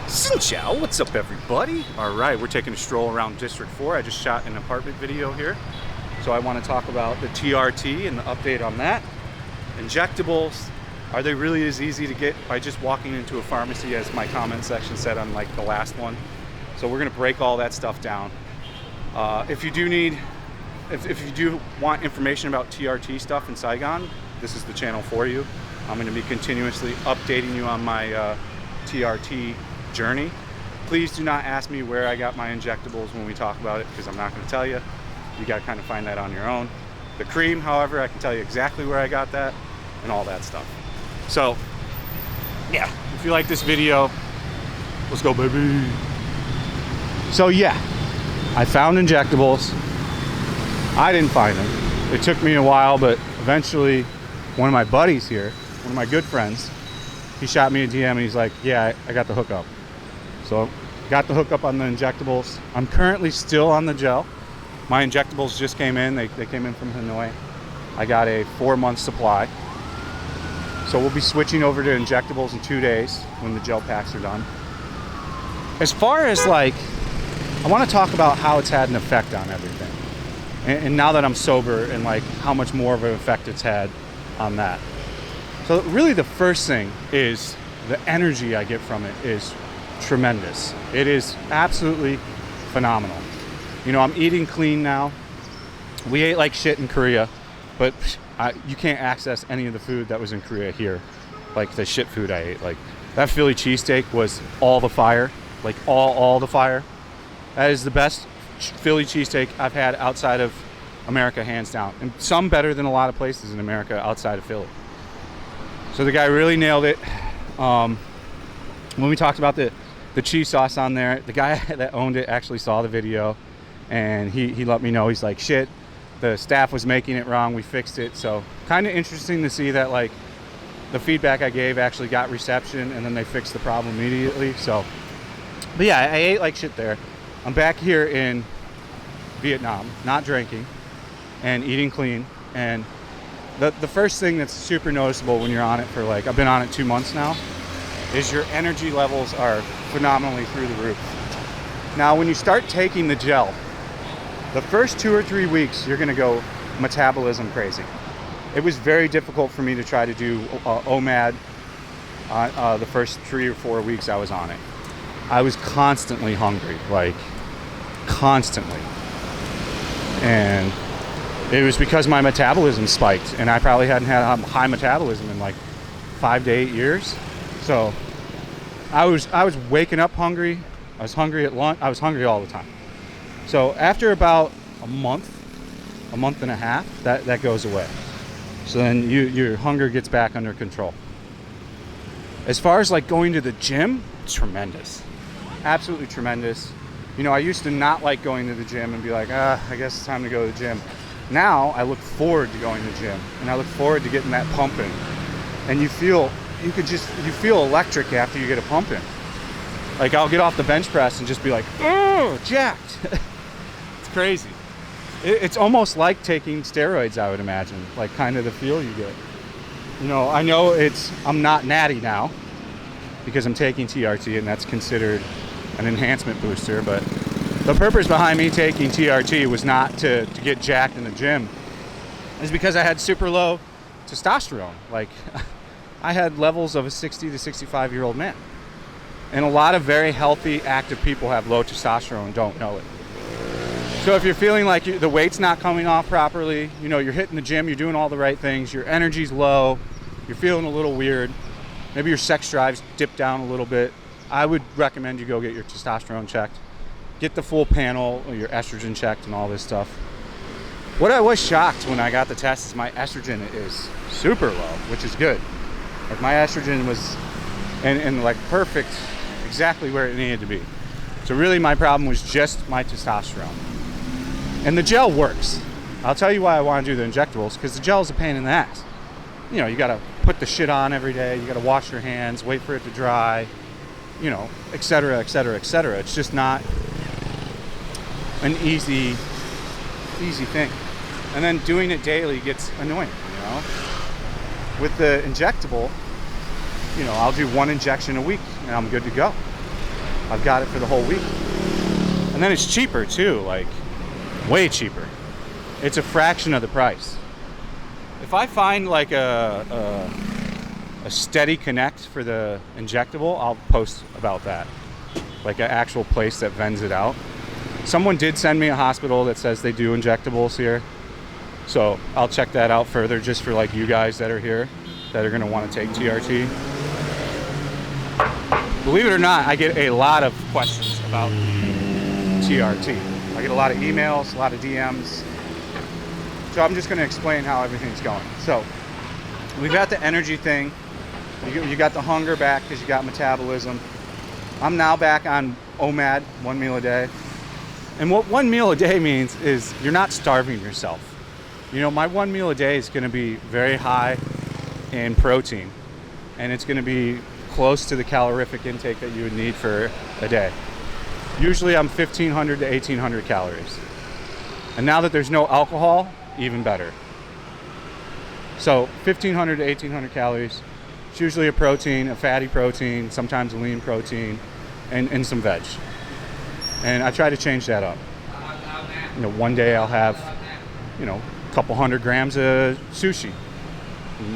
Xin Chao, what's up everybody? Alright, we're taking a stroll around District 4. I just shot an apartment video here. So I want to talk about the TRT and the update on that. Injectables, are they really as easy to get by just walking into a pharmacy as my comment section said on like the last one? So we're going to break all that stuff down. If you do want information about TRT stuff in Saigon, this is the channel for you. I'm going to be continuously updating you on my TRT journey. Please do not ask me where I got my injectables when we talk about it, because I'm not going to tell you. You got to kind of find that on your own. The cream, however, I can tell you exactly where I got that and all that stuff. So yeah, if you like this video, let's go baby. So yeah, I found injectables. I didn't find them. It took me a while, but eventually one of my buddies here, one of my good friends, he shot me a DM and he's like, yeah, I got the hookup. So got the hookup on the injectables. I'm currently still on the gel. My injectables just came in. They came in from Hanoi. I got a 4-month supply. So we'll be switching over to injectables in 2 days when the gel packs are done. As far as like, I want to talk about how it's had an effect on everything. And now that I'm sober, and like how much more of an effect it's had on that. So really the first thing is the energy I get from it is tremendous. It is absolutely phenomenal. You know, I'm eating clean now. We ate like shit in Korea, but you can't access any of the food that was in Korea here. Like the shit food I ate. Like that Philly cheesesteak was all the fire. Like all the fire. That is the best Philly cheesesteak I've had outside of America, hands down. And some better than a lot of places in America outside of Philly. So the guy really nailed it. When we talked about the cheese sauce on there, the guy that owned it actually saw the video, and he let me know. He's like, shit, the staff was making it wrong, we fixed it. So kind of interesting to see that like the feedback I gave actually got reception, and then they fixed the problem immediately. So, but yeah, I ate like shit there. I'm back here in Vietnam, not drinking and eating clean. And the first thing that's super noticeable when you're on it for like, I've been on it 2 months now, is your energy levels are phenomenally through the roof. Now, when you start taking the gel, the first 2 or 3 weeks, you're gonna go metabolism crazy. It was very difficult for me to try to do OMAD the first 3 or 4 weeks I was on it. I was constantly hungry, like constantly. And it was because my metabolism spiked, and I probably hadn't had a high metabolism in like 5 to 8 years. So I was waking up hungry. I was hungry at lunch. I was hungry all the time. So after about a month and a half, that goes away. So then your hunger gets back under control. As far as like going to the gym, tremendous, absolutely tremendous. You know, I used to not like going to the gym and be like, I guess it's time to go to the gym. Now I look forward to going to the gym, and I look forward to getting that pump in. And you feel electric after you get a pump in. Like I'll get off the bench press and just be like, oh, jacked. It's crazy. It's almost like taking steroids, I would imagine, like kind of the feel you get. You know, I know I'm not natty now because I'm taking TRT, and that's considered an enhancement booster, but the purpose behind me taking TRT was not to get jacked in the gym. It's because I had super low testosterone. Like I had levels of a 60 to 65-year-old man. And a lot of very healthy, active people have low testosterone and don't know it. So if you're feeling like the weight's not coming off properly, you know, you're hitting the gym, you're doing all the right things, your energy's low, you're feeling a little weird, maybe your sex drive's dipped down a little bit, I would recommend you go get your testosterone checked. Get the full panel, your estrogen checked and all this stuff. What I was shocked when I got the test is my estrogen is super low, which is good. Like my estrogen was in like perfect, exactly where it needed to be. So really my problem was just my testosterone. And the gel works. I'll tell you why I want to do the injectables, because the gel is a pain in the ass. You know, you got to put the shit on every day, you got to wash your hands, wait for it to dry, you know, etc., etc., etc. It's just not an easy thing. And then doing it daily gets annoying, you know. With the injectable, you know, I'll do 1 injection a week and I'm good to go. I've got it for the whole week. And then it's cheaper too, like way cheaper. It's a fraction of the price. If I find like a steady connect for the injectable, I'll post about that. Like an actual place that vends it out. Someone did send me a hospital that says they do injectables here. So I'll check that out further just for like you guys that are here that are gonna wanna take TRT. Believe it or not, I get a lot of questions about TRT. I get a lot of emails, a lot of DMs. So I'm just gonna explain how everything's going. So we've got the energy thing. You got the hunger back because you got metabolism. I'm now back on OMAD, 1 meal a day. And what 1 meal a day means is you're not starving yourself. You know, my 1 meal a day is gonna be very high in protein. And it's gonna be close to the calorific intake that you would need for a day. Usually I'm 1,500 to 1,800 calories. And now that there's no alcohol, even better. So 1,500 to 1,800 calories. It's usually a protein, a fatty protein, sometimes a lean protein, and some veg. And I try to change that up. You know, one day I'll have, you know, a couple 100 grams of sushi.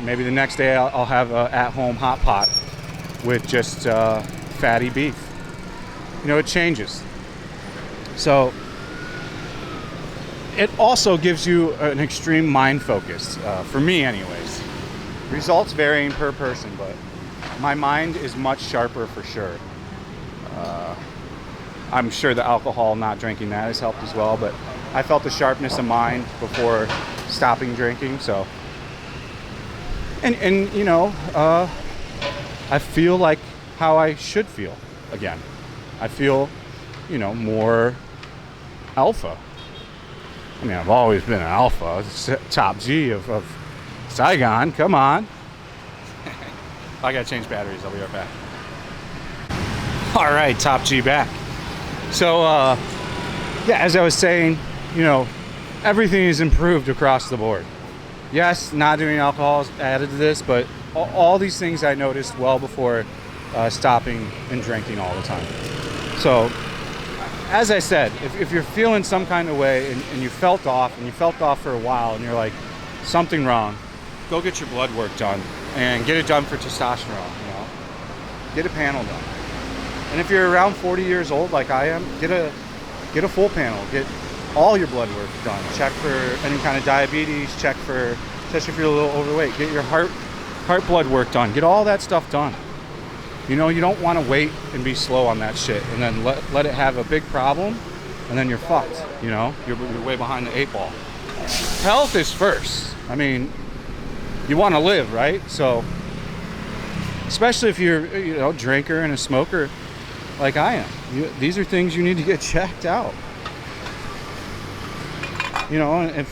Maybe the next day I'll have an at-home hot pot with just fatty beef. You know, it changes. So it also gives you an extreme mind focus, for me anyways. Results varying per person, but my mind is much sharper for sure. I'm sure the alcohol, not drinking that, has helped as well, but I felt the sharpness of mind before stopping drinking, so. And you know, I feel like how I should feel again. I feel, you know, more alpha. I mean, I've always been an alpha, top G of Saigon, come on. I gotta change batteries, I'll be right back. All right, top G back. So, yeah, as I was saying, you know, everything is improved across the board. Yes, not doing alcohol is added to this, but all these things I noticed well before stopping and drinking all the time. So, as I said, if you're feeling some kind of way and you felt off for a while and you're like, something wrong, go get your blood work done and get it done for testosterone, you know. Get a panel done. And if you're around 40 years old like I am, get a full panel. Get all your blood work done. Check for any kind of diabetes, check for, especially if you're a little overweight, get your heart blood work done. Get all that stuff done. You know, you don't want to wait and be slow on that shit and then let it have a big problem and then you're fucked, you know? You're way behind the 8 ball. Health is first. I mean, you want to live, right? So, especially if you're, you know, a drinker and a smoker like I am. These are things you need to get checked out. You know, and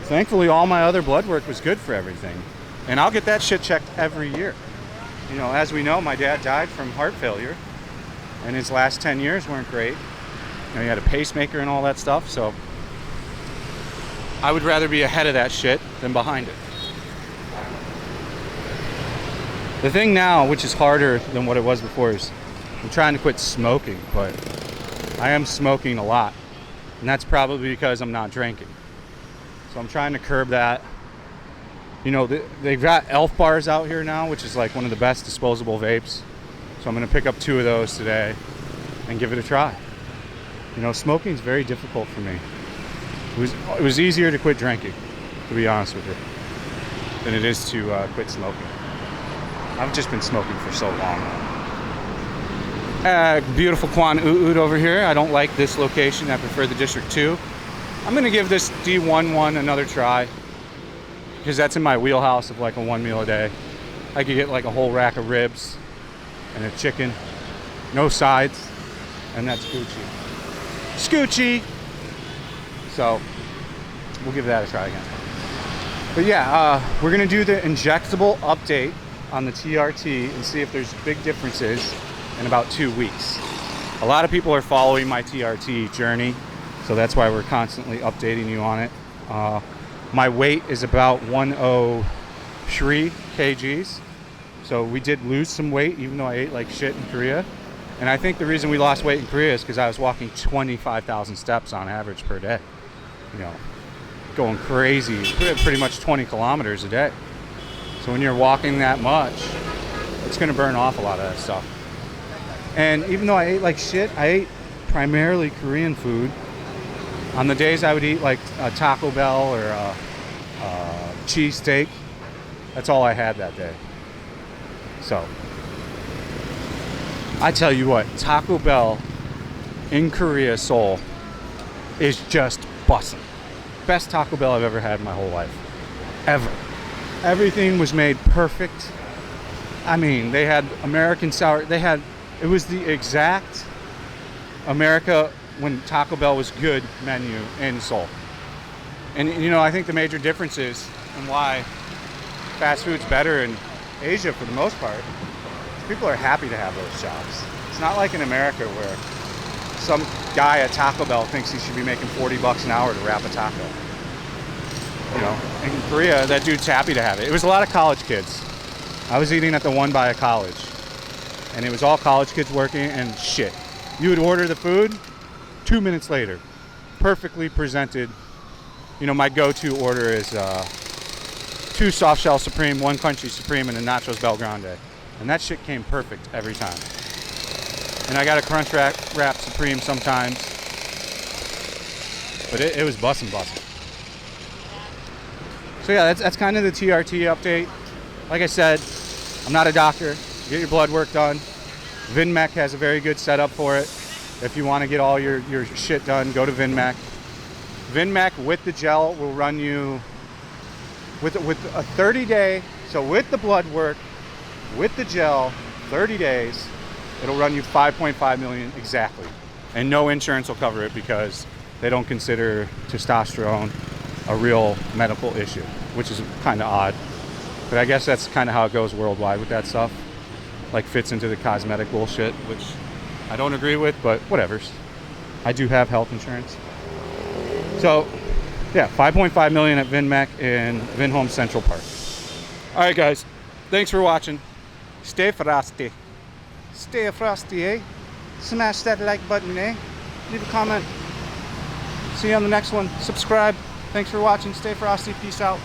thankfully all my other blood work was good for everything. And I'll get that shit checked every year. You know, as we know, my dad died from heart failure, and his last 10 years weren't great. You know, he had a pacemaker and all that stuff, so I would rather be ahead of that shit than behind it. The thing now, which is harder than what it was before, is I'm trying to quit smoking, but I am smoking a lot, and that's probably because I'm not drinking. So I'm trying to curb that. You know, they've got Elf bars out here now, which is like one of the best disposable vapes. So I'm gonna pick up 2 of those today and give it a try. You know, smoking is very difficult for me. It was easier to quit drinking, to be honest with you, than it is to quit smoking. I've just been smoking for so long. Beautiful Quan Oud over here. I don't like this location. I prefer the District 2. I'm gonna give this D11 another try, because that's in my wheelhouse of like a 1 meal a day. I could get like a whole rack of ribs and a chicken, no sides, and that's Gucci. Scoochie! So, we'll give that a try again. But yeah, we're gonna do the injectable update on the TRT and see if there's big differences in about 2 weeks. A lot of people are following my TRT journey, so that's why we're constantly updating you on it. My weight is about 103 kgs. So we did lose some weight even though I ate like shit in Korea. And I think the reason we lost weight in Korea is because I was walking 25,000 steps on average per day. You know, going crazy, pretty much 20 kilometers a day. So when you're walking that much, it's going to burn off a lot of that stuff. And even though I ate like shit, I ate primarily Korean food. On the days I would eat like a Taco Bell or a cheesesteak, that's all I had that day. So I tell you what, Taco Bell in Korea, Seoul, is just bussin'. Best Taco Bell I've ever had in my whole life. Ever. Everything was made perfect. I mean, they had American sour, it was the exact America when Taco Bell was good menu in Seoul. And you know, I think the major differences and why fast food's better in Asia for the most part, people are happy to have those jobs. It's not like in America where some guy at Taco Bell thinks he should be making 40 bucks an hour to wrap a taco. You know, in Korea, that dude's happy to have it. It was a lot of college kids. I was eating at the one by a college, and it was all college kids working, and shit. You would order the food, 2 minutes later, perfectly presented. You know, my go-to order is 2 soft shell Supreme, 1 crunchy Supreme, and a Nachos Bel Grande. And that shit came perfect every time. And I got a crunch wrap Supreme sometimes. But it was bussin'. So yeah, that's kind of the TRT update. Like I said, I'm not a doctor. Get your blood work done. VinMec has a very good setup for it. If you want to get all your shit done, go to VinMec. VinMec with the gel will run you with a 30-day, so with the blood work, with the gel, 30 days, it'll run you 5.5 million exactly. And no insurance will cover it because they don't consider testosterone a real medical issue, which is kind of odd. But I guess that's kind of how it goes worldwide with that stuff. Like fits into the cosmetic bullshit, which I don't agree with, but whatevers. I do have health insurance. So yeah, 5.5 million at VinMec in Vinhome Central Park. All right, guys, thanks for watching. Stay frosty. Stay frosty, eh? Smash that like button, eh? Leave a comment. See you on the next one. Subscribe. Thanks for watching. Stay frosty. Peace out.